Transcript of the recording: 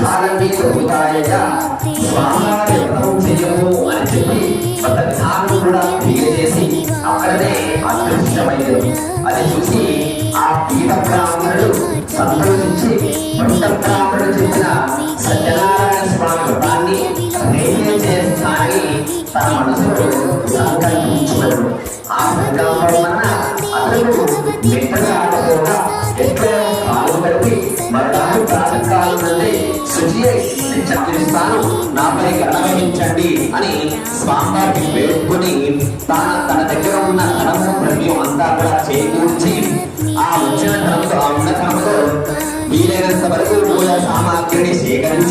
శుభాలన్నీ దొరుకుతాయగా స్వామివారి వ్రతం చేయము అని చెప్పి కొంత విధానం కూడా తెలియజేసి అక్కడనే అదృష్టమైనది. అది చూసి ఆ పీఠ బ్రాహ్మణుడు సంతోషించి పట్ట బ్రాహ్మణుడు చెప్పిన సత్యనారాయణ స్వామి వ్రతాన్ని నేనే చేస్తానని తన మనసులో సంకల్పించుకోడు. ఆ సంకల్పం వలన అతను మెట్టగా ఆడకుండా ఎక్కడో కాలు కలిపి మరొక ప్రాతకాలం నుండి శుచి చర్చిస్తాను, నాపై గణవహించండి అని స్వామివారికి వేడుకొని తన దగ్గర ఉన్న ధనము ద్రవ్యం అంతా కూడా చేకూర్చి ఆ వచ్చిన ధనంతో ఆ ఉన్న ధనంతో వీలైనంత వరకు పూజ సామాగ్రిని సేకరించి